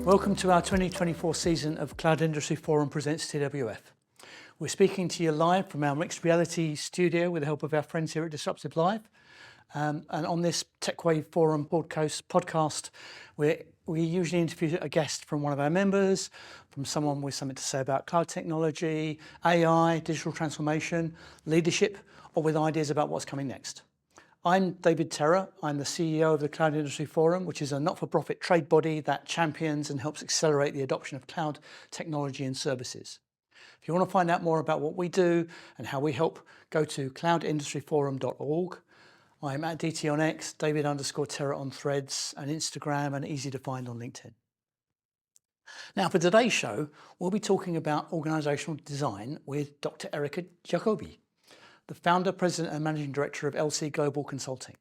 Welcome to our 2024 season of Cloud Industry Forum presents TWF. We're speaking to you live from our mixed reality studio with the help of our friends here at Disruptive Live. And on this TechWave Forum podcast, we usually interview a guest from one of our members, from someone with something to say about cloud technology, AI, digital transformation, leadership, or with ideas about what's coming next. I'm David Terrar. I'm the CEO of the Cloud Industry Forum, which is a not-for-profit trade body that champions and helps accelerate the adoption of cloud technology and services. If you want to find out more about what we do and how we help, go to cloudindustryforum.org. I'm at DT on X, David_Terrar on Threads and Instagram, and easy to find on LinkedIn. Now, for today's show, we'll be talking about organisational design with Dr. Erika Jacobi, the founder, president and managing director of LC Global Consulting.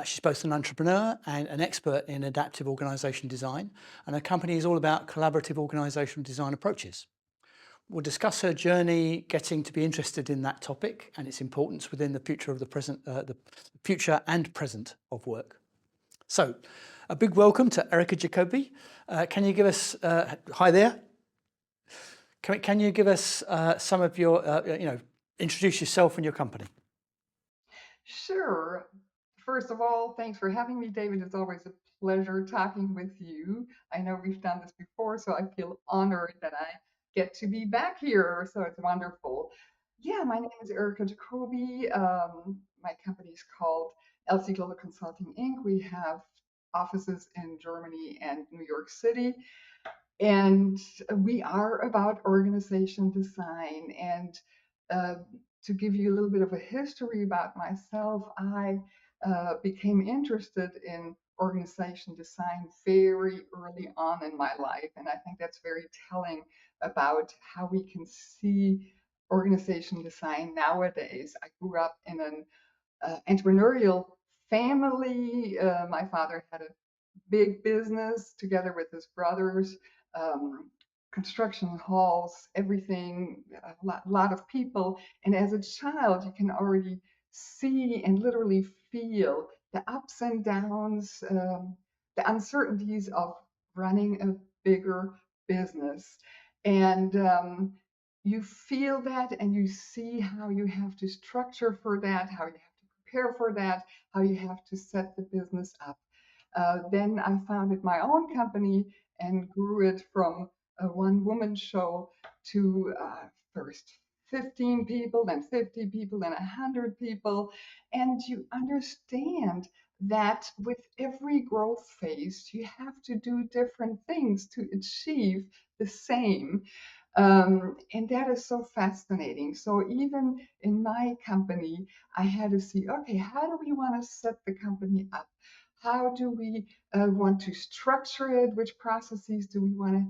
She's both an entrepreneur and an expert in adaptive organisation design, and her company is all about collaborative organisational design approaches. We'll discuss her journey getting to be interested in that topic and its importance within the future of the future and present of work. So, a big welcome to Erika Jacobi. Can you give us hi there? Can you give us some of your introduce yourself and your company? Sure. First of all, thanks for having me, David. It's always a pleasure talking with you. I know we've done this before, so I feel honored that I get to be back here. So it's wonderful. Yeah, my name is Erika Jacobi. My company is called LC Global Consulting Inc. We have offices in Germany and New York City. And we are about organization design. And to give you a little bit of a history about myself, I became interested in organization design very early on in my life. And I think that's very telling about how we can see organization design nowadays. I grew up in an entrepreneurial family. My father had a big business together with his brothers, construction halls, everything, a lot of people. And as a child, you can already see and literally feel the ups and downs, the uncertainties of running a bigger business. And you feel that and you see how you have to structure for that, how you have to prepare for that, how you have to set the business up. Then I founded my own company and grew it from a one-woman show to first 15 people, then 50 people, then 100 people. And you understand that with every growth phase, you have to do different things to achieve the same. And that is so fascinating. So even in my company, I had to see, okay, how do we want to set the company up? How do we want to structure it? Which processes do we want to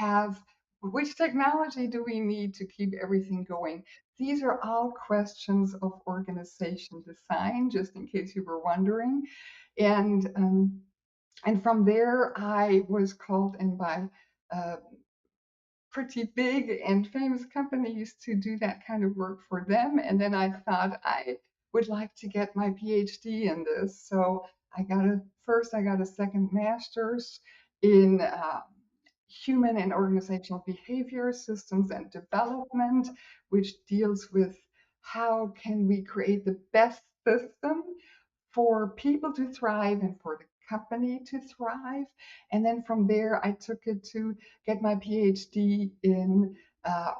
have? Which technology do we need to keep everything going? These are all questions of organization design, just in case you were wondering. And from there, I was called in by pretty big and famous companies to do that kind of work for them. And then I thought I would like to get my PhD in this. So I got a second master's in human and organizational behavior systems and development, which deals with how can we create the best system for people to thrive and for the company to thrive. And then from there, I took it to get my PhD in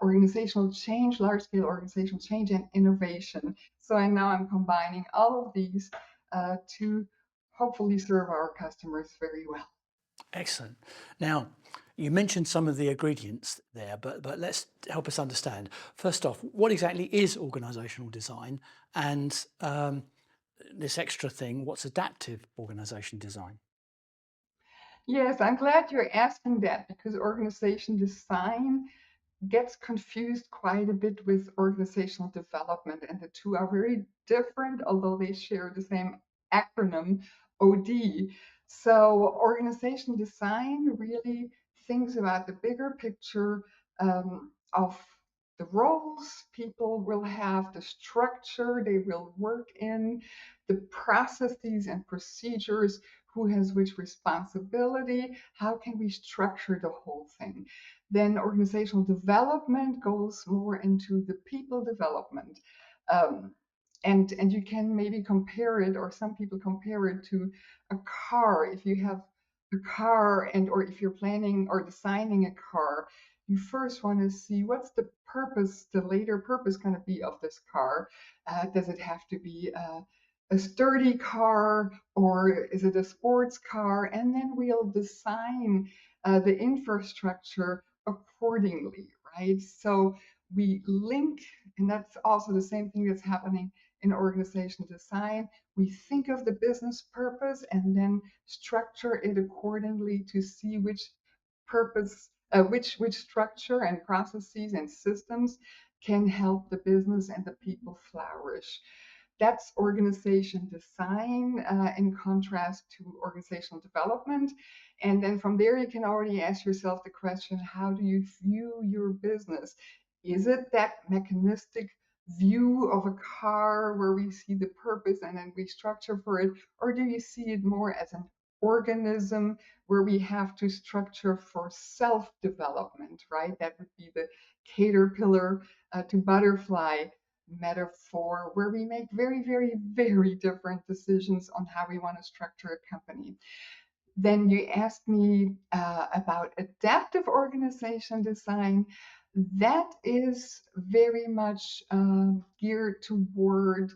organizational change, large-scale organizational change and innovation. So now I'm combining all of these to hopefully serve our customers very well. Excellent. Now, you mentioned some of the ingredients there, but let's help us understand. First off, what exactly is organisational design? And this extra thing, what's adaptive organisation design? Yes, I'm glad you're asking that because organization design gets confused quite a bit with organizational development, and the two are very different, although they share the same acronym, OD. So, organization design really thinks about the bigger picture of the roles people will have, the structure they will work in, the processes and procedures who has which responsibility, how can we structure the whole thing. Then organizational development goes more into the people development. Um, and you can maybe compare it, or some people compare it to a car. If you have a car, and or if you're planning or designing a car, you first want to see what's the purpose, the later purpose going to be of this car. Does it have to be a sturdy car, or is it a sports car? And then we'll design the infrastructure accordingly, right? So we link, and that's also the same thing that's happening in organizational design. We think of the business purpose and then structure it accordingly to see which purpose, which structure and processes and systems can help the business and the people flourish. That's organization design, in contrast to organizational development. And then from there, you can already ask yourself the question, how do you view your business? Is it that mechanistic view of a car where we see the purpose and then we structure for it? Or do you see it more as an organism where we have to structure for self-development, right? That would be the caterpillar to butterfly metaphor, where we make very, very, very different decisions on how we want to structure a company. Then you asked me about adaptive organization design. That is very much geared toward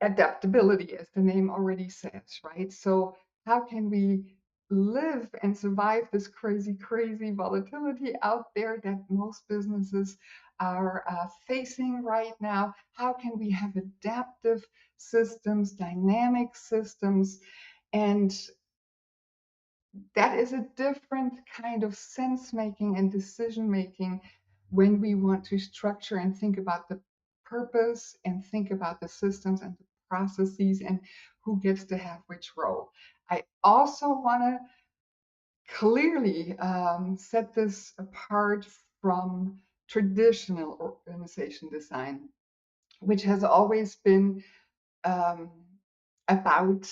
adaptability, as the name already says, right? So how can we live and survive this crazy, crazy volatility out there that most businesses are facing right now? How can we have adaptive systems, dynamic systems? And that is a different kind of sense making and decision making when we want to structure and think about the purpose and think about the systems and the processes and who gets to have which role. I also want to clearly set this apart from traditional organization design, which has always been um, about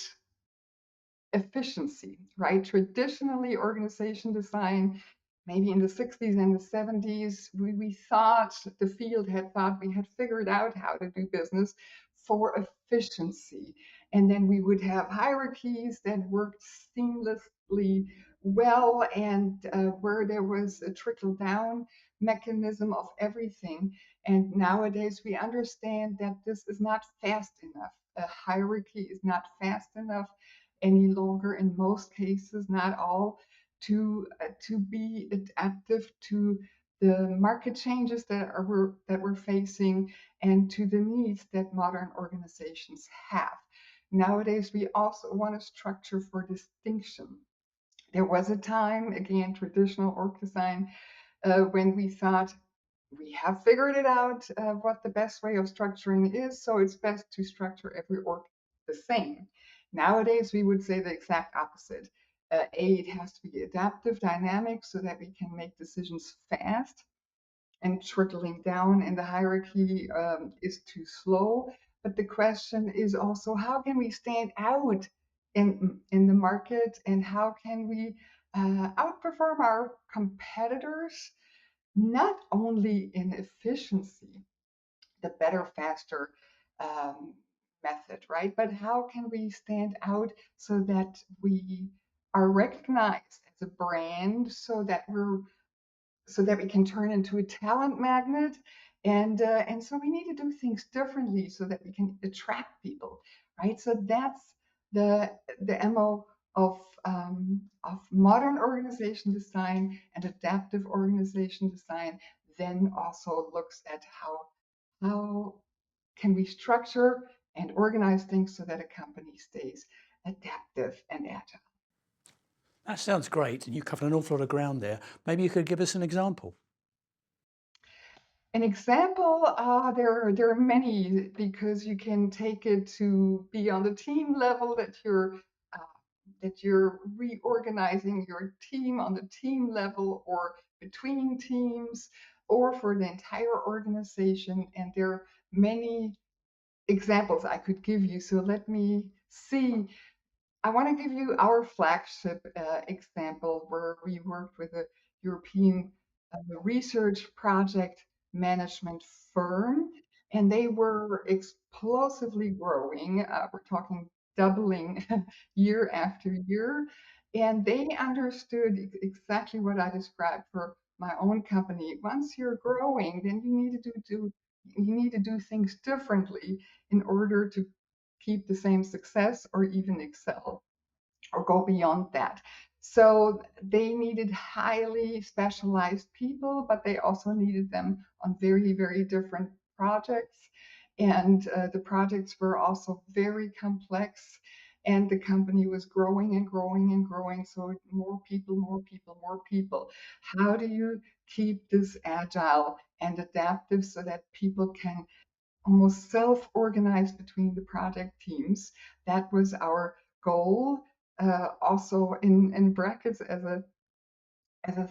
efficiency, right? Traditionally, organization design, maybe in the 60s and the 70s, we thought, the field had thought we had figured out how to do business for efficiency. And then we would have hierarchies that worked seamlessly well, and where there was a trickle down mechanism of everything. And nowadays we understand that this is not fast enough. A hierarchy is not fast enough any longer, in most cases, not all, to be adaptive to the market changes that we're facing and to the needs that modern organizations have. Nowadays, we also want to structure for distinction. There was a time, again, traditional org design, when we thought we have figured it out what the best way of structuring is, so it's best to structure every org the same. Nowadays, we would say the exact opposite. It has to be adaptive, dynamic, so that we can make decisions fast, and trickling down in the hierarchy is too slow. But the question is also, how can we stand out in the market, and how can we outperform our competitors, not only in efficiency, the better, faster method, right? But how can we stand out so that we are recognized as a brand, so that we can turn into a talent magnet, and so we need to do things differently so that we can attract people, right? So that's the MO of modern organization design, and adaptive organization design then also looks at how can we structure and organize things so that a company stays adaptive and agile. That sounds great, and you covered an awful lot of ground there. Maybe you could give us an example. An example, there are many, because you can take it to be on the team level, that you're reorganizing your team on the team level, or between teams, or for the entire organization. And there are many examples I could give you. So let me see. I want to give you our flagship example where we worked with a European research project management firm, and they were explosively growing. We're talking doubling year after year, and they understood exactly what I described for my own company. Once you're growing, then you need to do things differently in order to keep the same success or even excel or go beyond that. So they needed highly specialized people, but they also needed them on very, very different projects. And the projects were also very complex. And the company was growing and growing and growing. So more people, more people, more people. How do you keep this agile and adaptive so that people can almost self-organized between the project teams? That was our goal. Also in brackets as a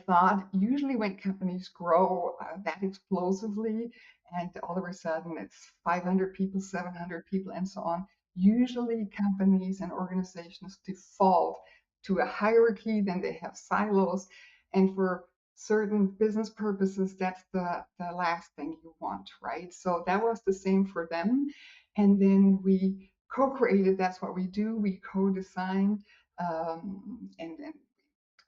thought, usually when companies grow that explosively and all of a sudden it's 500 people, 700 people, and so on, usually companies and organizations default to a hierarchy, then they have silos. And for certain business purposes, that's the last thing you want, right? So that was the same for them. And then we co-created, that's what we do, we co-design and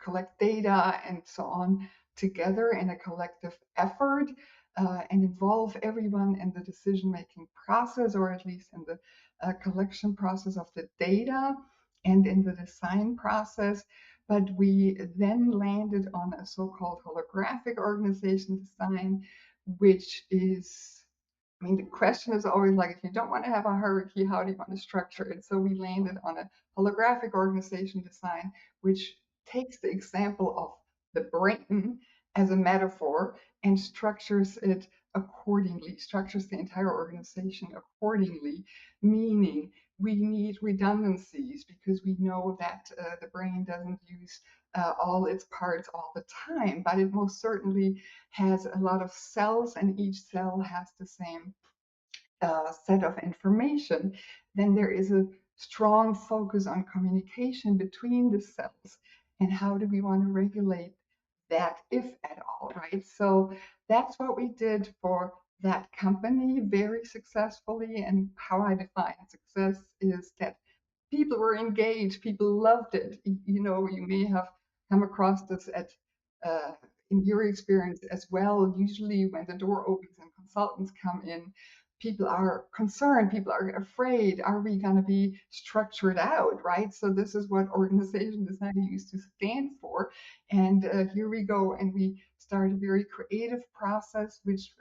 collect data and so on together in a collective effort and involve everyone in the decision making process, or at least in the collection process of the data and in the design process. But we then landed on a so-called holographic organization design, which is, I mean, the question is always like, if you don't want to have a hierarchy, how do you want to structure it? So we landed on a holographic organization design, which takes the example of the brain as a metaphor and structures it accordingly, structures the entire organization accordingly, meaning we need redundancies because we know that the brain doesn't use all its parts all the time, but it most certainly has a lot of cells and each cell has the same set of information. Then there is a strong focus on communication between the cells and how do we want to regulate that, if at all, right? So that's what we did for that company very successfully. And how I define success is that people were engaged, people loved it. You know, you may have come across this at uh, in your experience as well. Usually, when the door opens and consultants come in, people are concerned, people are afraid. Are we going to be structured out, right? So this is what organization design used to stand for. And here we go, and we start a very creative process, which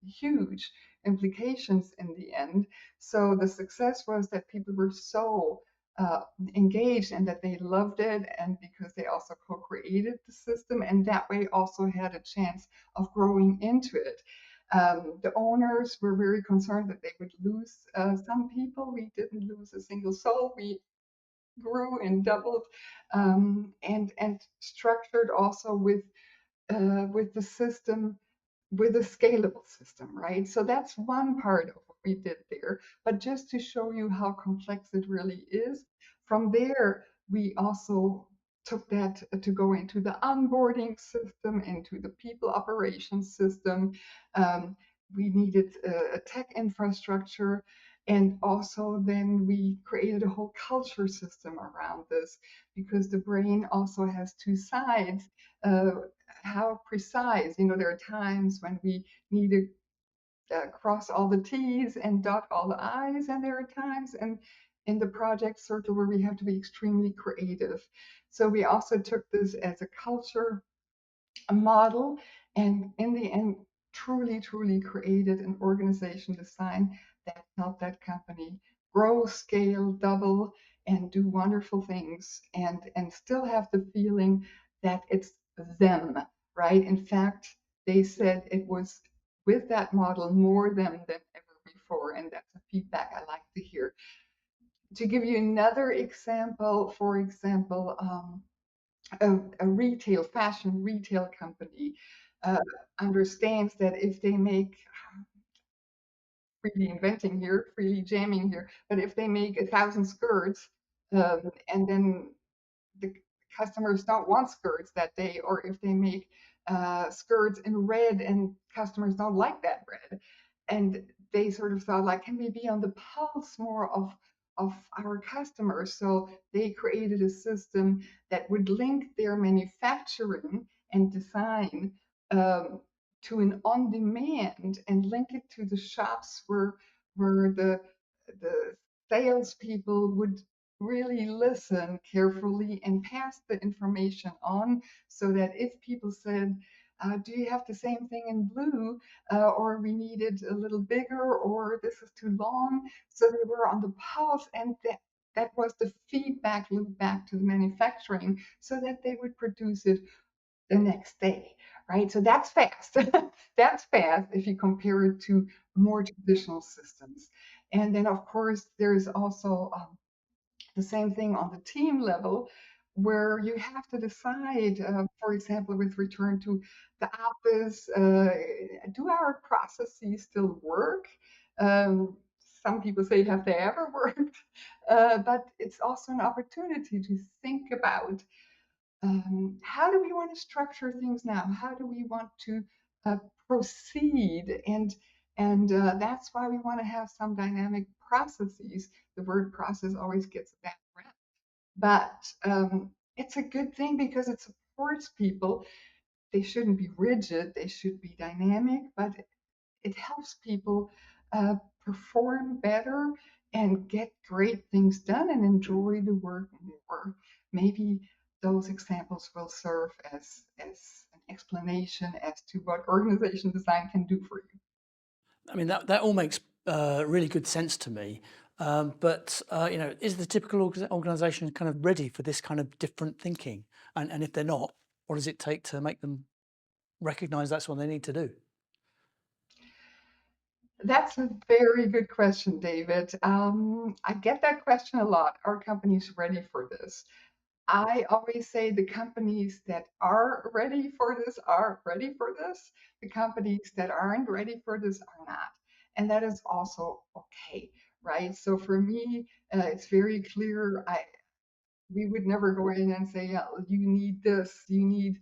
huge implications in the end. So the success was that people were so uh, engaged and that they loved it, and because they also co-created the system and that way also had a chance of growing into it. The owners were very concerned that they would lose some people. We didn't lose a single soul. We grew and doubled, and structured also with the system, with a scalable system, right? So that's one part of what we did there. But just to show you how complex it really is, from there, we also took that to go into the onboarding system, into the people operations system. Um, we needed a tech infrastructure. And also, then we created a whole culture system around this because the brain also has two sides. How precise, you know, there are times when we need to cross all the T's and dot all the I's, and there are times in the project circle where we have to be extremely creative. So we also took this as a culture model, and in the end, truly, truly created an organization design that helped that company grow, scale, double, and do wonderful things, and still have the feeling that it's them, right? In fact, they said it was with that model more them than ever before, and that's a feedback I like to hear. To give you another example, for example, a retail fashion retail company uh, understands that if they make, freely inventing here, freely jamming here, but if they make 1,000 skirts And then the customers don't want skirts that day, or if they make skirts in red and customers don't like that red. And they sort of thought, like, can we be on the pulse more of our customers? So they created a system that would link their manufacturing and design to an on-demand and link it to the shops where the salespeople would really listen carefully and pass the information on, so that if people said, do you have the same thing in blue, or we need it a little bigger, or this is too long, so they were on the pulse, and that was the feedback loop back to the manufacturing so that they would produce it the next day, right? So that's fast. That's fast if you compare it to more traditional systems. And then, of course, there's also the same thing on the team level, where you have to decide, for example, with return to the office, do our processes still work? Um, some people say, have they ever worked? But it's also an opportunity to think about, how do we want to structure things now? How do we want to uh, proceed? And that's why we want to have some dynamic processes. The word process always gets a bad rap, but it's a good thing because it supports people. They shouldn't be rigid, they should be dynamic, but it helps people uh, perform better and get great things done and enjoy the work more. Maybe those examples will serve as an explanation as to what organization design can do for you. I mean, that all makes really good sense to me. But is the typical organisation kind of ready for this kind of different thinking? And if they're not, what does it take to make them recognise that's what they need to do? That's a very good question, David. I get that question a lot. Are companies ready for this? I always say the companies that are ready for this are ready for this. The companies that aren't ready for this are not. And that is also okay, right? So for me, it's very clear. We would never go in and say, yeah, you need this, you need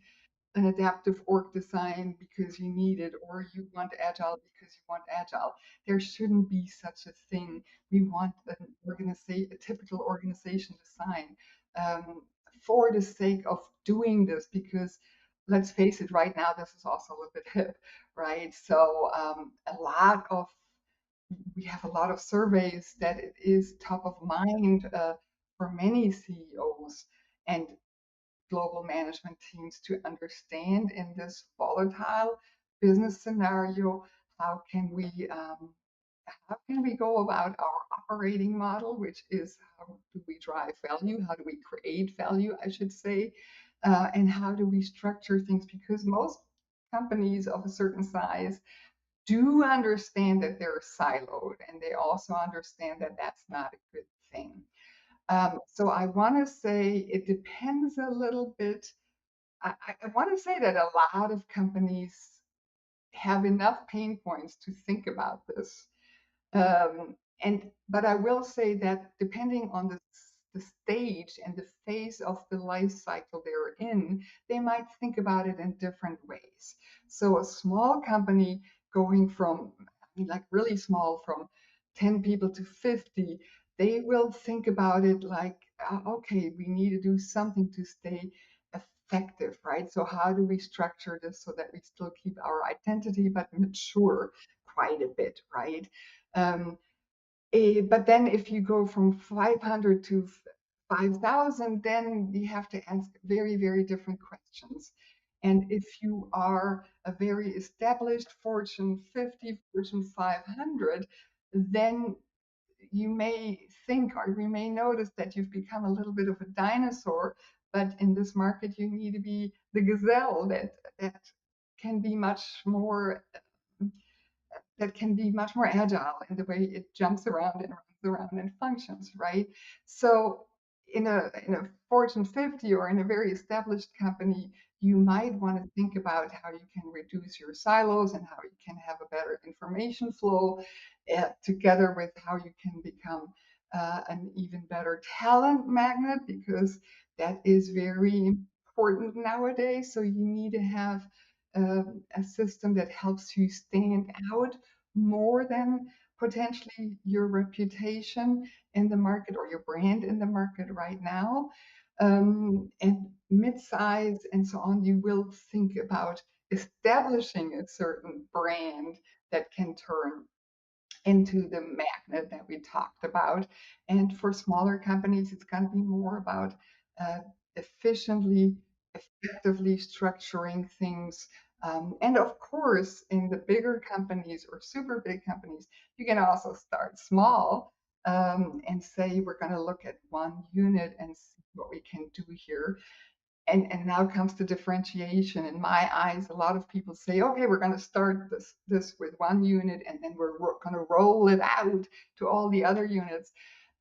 an adaptive org design because you need it, or you want agile because you want agile. There shouldn't be such a thing. We want a typical organization design, um, for the sake of doing this, because let's face it, right now this is also a little bit hip, right? So we have a lot of surveys that it is top of mind for many CEOs and global management teams to understand in this volatile business scenario, how can we go about our operating model, which is how do we drive value, how do we create value, I should say, and how do we structure things, because most companies of a certain size do understand that they're siloed, and they also understand that that's not a good thing. So I want to say it depends a little bit. I want to say that a lot of companies have enough pain points to think about this. But I will say that depending on the stage and the phase of the life cycle they're in, they might think about it in different ways. So a small company going from, I mean, like really small, from 10 people to 50, they will think about it like, okay, we need to do something to stay effective, right? So how do we structure this so that we still keep our identity but mature quite a bit, right? Um, but then if you go from 500 to 5,000, then you have to ask very, very different questions. And if you are a very established Fortune 50, Fortune 500, then you may think, or you may notice that you've become a little bit of a dinosaur, but in this market you need to be the gazelle that can be much more agile in the way it jumps around and runs around and functions, right? So in a Fortune 50 or in a very established company, you might want to think about how you can reduce your silos and how you can have a better information flow, together with how you can become an even better talent magnet, because that is very important nowadays. So you need to have a system that helps you stand out more than potentially your reputation in the market or your brand in the market right now. And mid-size and so on, you will think about establishing a certain brand that can turn into the magnet that we talked about. And for smaller companies, it's going to be more about uh, efficiently, effectively structuring things. And of course, in the bigger companies or super big companies, you can also start small and say, we're going to look at one unit and see what we can do here. And now comes the differentiation. In my eyes, a lot of people say, okay, we're going to start this with one unit, and then we're going to roll it out to all the other units.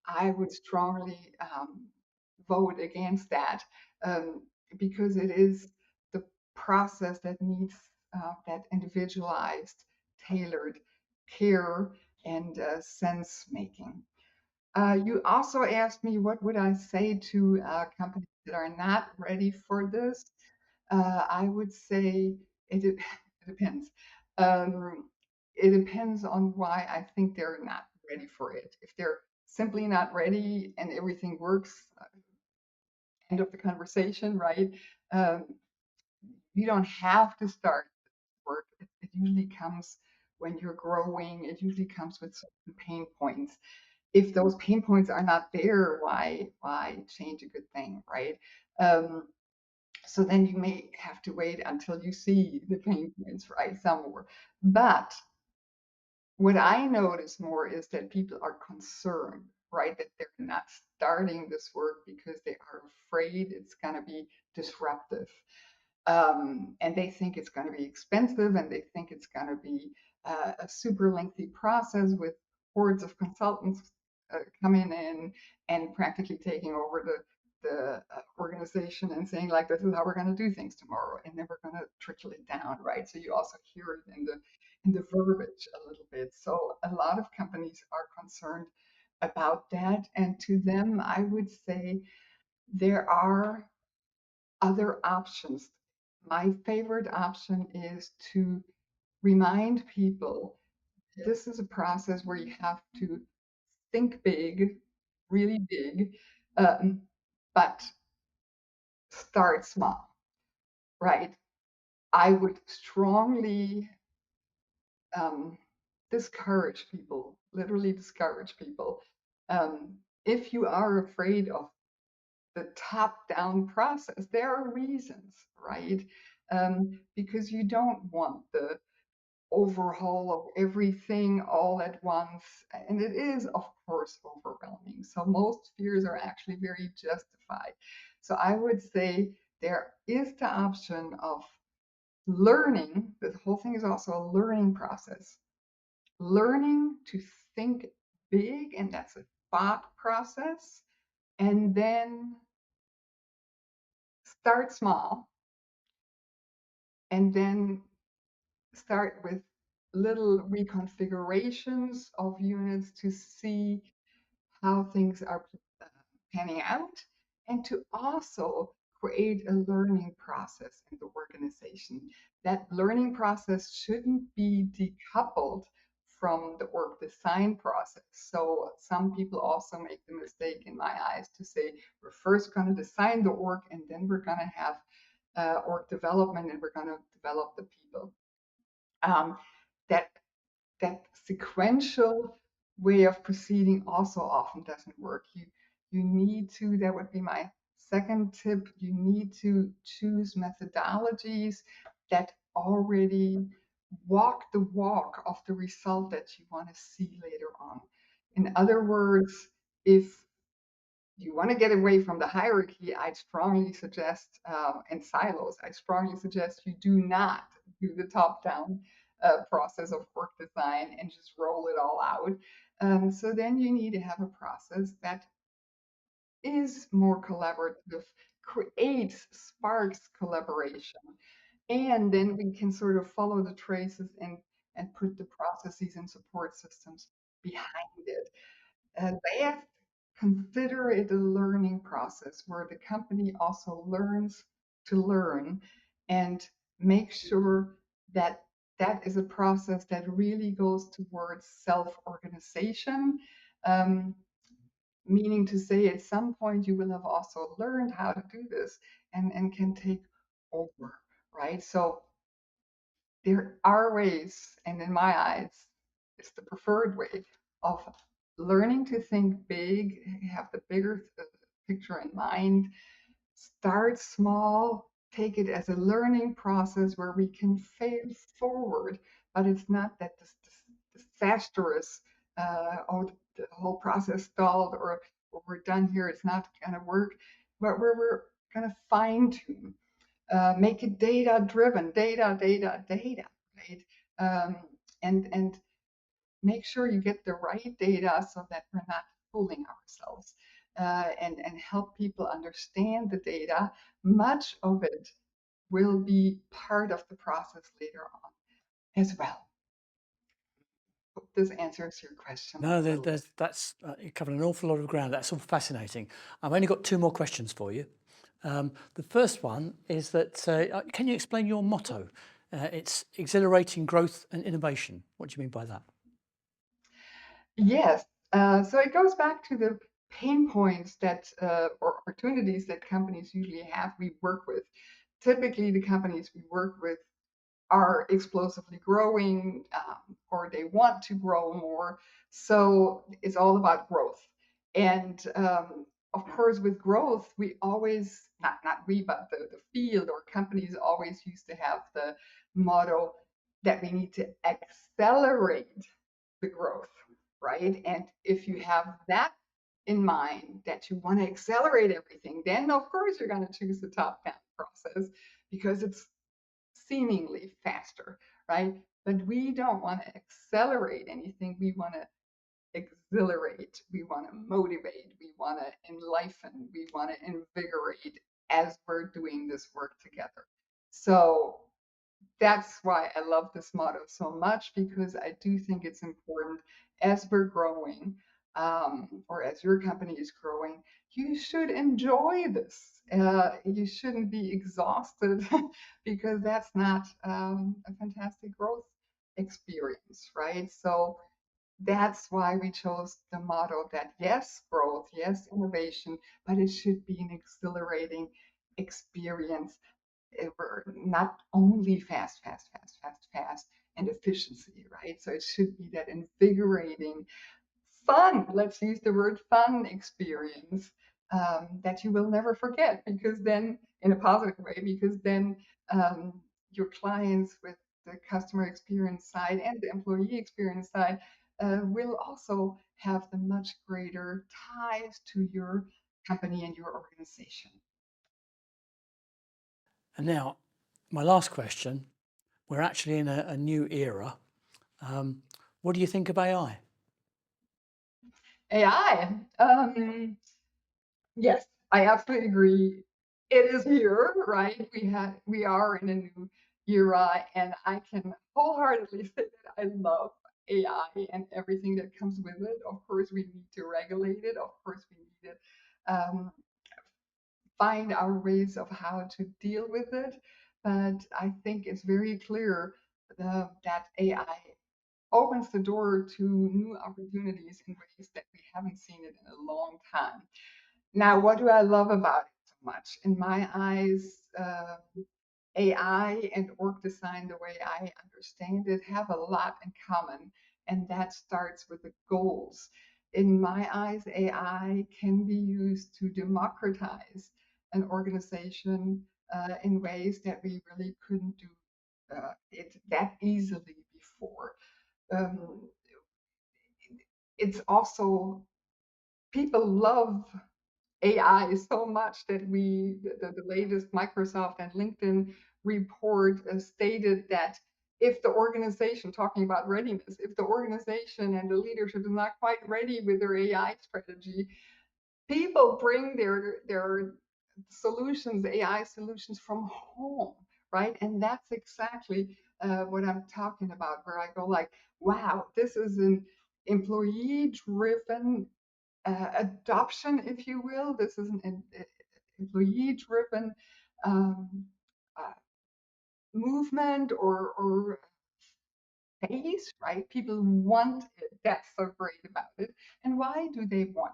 I would strongly vote against that, because it is the process that needs that individualized, tailored care and sense making. You also asked me what would I say to companies that are not ready for this. I would say it depends. Um, it depends on why I think they're not ready for it. If they're simply not ready and everything works, end of the conversation, right? Um, you don't have to start work. It usually comes when you're growing. It usually comes with certain pain points. If those pain points are not there, why change a good thing, right? Um, so then you may have to wait until you see the pain points, right, somewhere. But what I notice more is that people are concerned, right, that they're not starting this work because they are afraid it's going to be disruptive. And they think it's going to be expensive, and they think it's going to be a super lengthy process with hordes of consultants coming in and practically taking over the organization and saying, like, this is how we're going to do things tomorrow, and then we're going to trickle it down, right? So you also hear it in the verbiage a little bit. So a lot of companies are concerned about that, and to them I would say there are other options. My favorite option is to remind people this is a process where you have to think big, really big, um, but start small, right? I would strongly um, discourage people, literally discourage people. Um, if you are afraid of the top-down process, there are reasons, right? Because you don't want the overhaul of everything all at once. And it is, of course, overwhelming. So most fears are actually very justified. So I would say there is the option of learning. The whole thing is also a learning process. Learning to think big, and that's a thought process. And then start small, and then start with little reconfigurations of units to see how things are panning out, and to also create a learning process in the organization. That learning process shouldn't be decoupled from the org design process. So some people also make the mistake, in my eyes, to say we're first going to design the org, and then we're going to have org development, and we're going to develop the people. Um, that that sequential way of proceeding also often doesn't work. You need to, that would be my second tip, you need to choose methodologies that already walk the walk of the result that you want to see later on. In other words, if you want to get away from the hierarchy, I'd strongly suggest, and silos, I strongly suggest you do not do the top-down process of org design and just roll it all out. So then you need to have a process that is more collaborative, creates, sparks collaboration, and then we can sort of follow the traces and put the processes and support systems behind it. Last consider it a learning process where the company also learns to learn, and make sure that that is a process that really goes towards self-organization. Um, Meaning to say, at some point, you will have also learned how to do this and can take over, right? So there are ways, and in my eyes, it's the preferred way of learning to think big, have the bigger picture in mind, start small, take it as a learning process where we can fail forward, but it's not that this disastrous, oh, the whole process stalled, or we're done here, it's not going to work, but we're going to fine tune, make it data driven, data, right? Um, and make sure you get the right data so that we're not fooling ourselves, and help people understand the data. Much of it will be part of the process later on as well. Hope this answers your question. No, that's you covered an awful lot of ground. That's all fascinating. I've only got two more questions for you. The first one is that can you explain your motto? It's exhilarating growth and innovation. What do you mean by that? Yes. So it goes back to the pain points that or opportunities that companies usually have. We work with. Typically, the companies we work with are explosively growing, or they want to grow more. So it's all about growth. And of course, with growth, we always, not we, but the field or companies always used to have the motto that we need to accelerate the growth, right? And if you have that in mind, that you want to accelerate everything, then of course you're going to choose the top-down process because it's seemingly faster, right? But we don't want to accelerate anything. We want to exhilarate, we want to motivate, we want to enliven, we want to invigorate as we're doing this work together. So that's why I love this motto so much, because I do think it's important as we're growing, or as your company is growing, you should enjoy this. You shouldn't be exhausted because that's not a fantastic growth experience, right? So that's why we chose the motto that yes, growth, yes, innovation, but it should be an exhilarating experience. We're not only fast, and efficiency, right? So it should be that invigorating, fun, let's use the word fun experience, that you will never forget, because then, in a positive way, because then um, your clients with the customer experience side and the employee experience side will also have the much greater ties to your company and your organization. And now, my last question. We're actually in a new era. What do you think of AI? AI. Yes, I absolutely agree. It is here, right? We are in a new era, and I can wholeheartedly say that I love AI and everything that comes with it. Of course, we need to regulate it. Of course, we need to find our ways of how to deal with it. But I think it's very clear that AI opens the door to new opportunities in ways that we haven't seen it in a long time. Now, what do I love about it so much? In my eyes, AI and org design, the way I understand it, have a lot in common, and that starts with the goals. In my eyes, AI can be used to democratize an organization in ways that we really couldn't do it that easily before. Um, it's also, people love AI so much that the latest Microsoft and LinkedIn report stated that if the organization, talking about readiness, if the organization and the leadership is not quite ready with their AI strategy, people bring their solutions, AI solutions, from home, right? And that's exactly what I'm talking about, where I go like, wow, this is an employee-driven adoption, if you will. This is an employee-driven um, uh, movement or phase, right? People want it. That's so great about it. And why do they want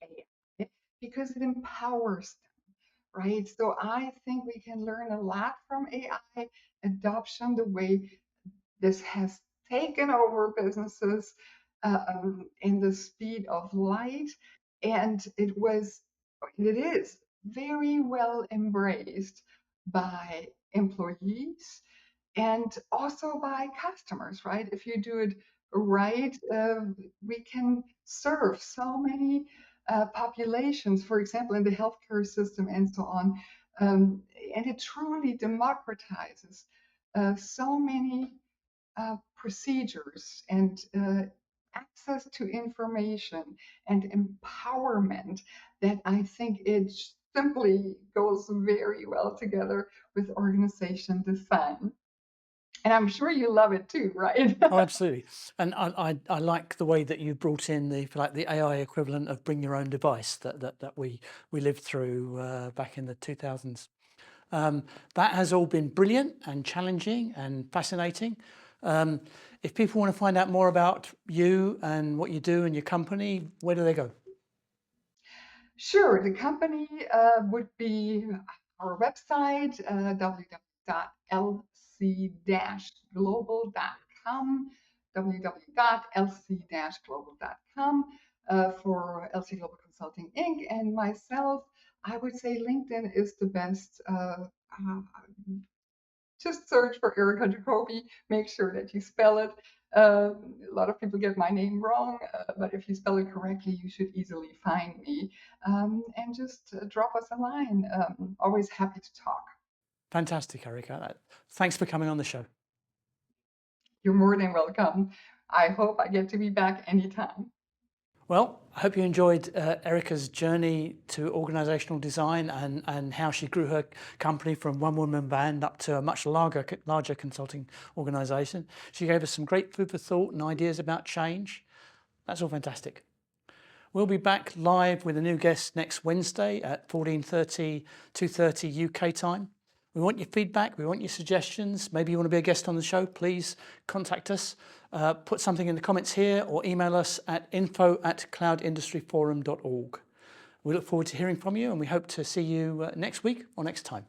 AI? Because it empowers them, right? So I think we can learn a lot from AI adoption, the way this has taken over businesses in the speed of light. And it is very well embraced by employees and also by customers, right? If you do it right, we can serve so many populations, for example, in the healthcare system and so on. And it truly democratizes so many procedures and access to information and empowerment that I think it simply goes very well together with organization design. And I'm sure you love it too, right? Oh, absolutely. And I like the way that you brought in the, like, the AI equivalent of bring your own device that we lived through back in the 2000s. That has all been brilliant and challenging and fascinating. If people want to find out more about you and what you do and your company, where do they go? Sure, the company would be our website, www.lc-global.com, www.lc-global.com for LC Global Consulting Inc. And myself, I would say LinkedIn is the best. Just search for Erika Jacobi, make sure that you spell it. A lot of people get my name wrong, but if you spell it correctly, you should easily find me. And just drop us a line. Always happy to talk. Fantastic, Erika. Thanks for coming on the show. You're more than welcome. I hope I get to be back anytime. Well, I hope you enjoyed Erika's journey to organisational design and how she grew her company from one-woman band up to a much larger consulting organisation. She gave us some great food for thought and ideas about change. That's all fantastic. We'll be back live with a new guest next Wednesday at 14:30, 2:30 UK time. We want your feedback, we want your suggestions. Maybe you want to be a guest on the show, please contact us. Put something in the comments here or email us at info@cloudindustryforum.org. We look forward to hearing from you and we hope to see you next week or next time.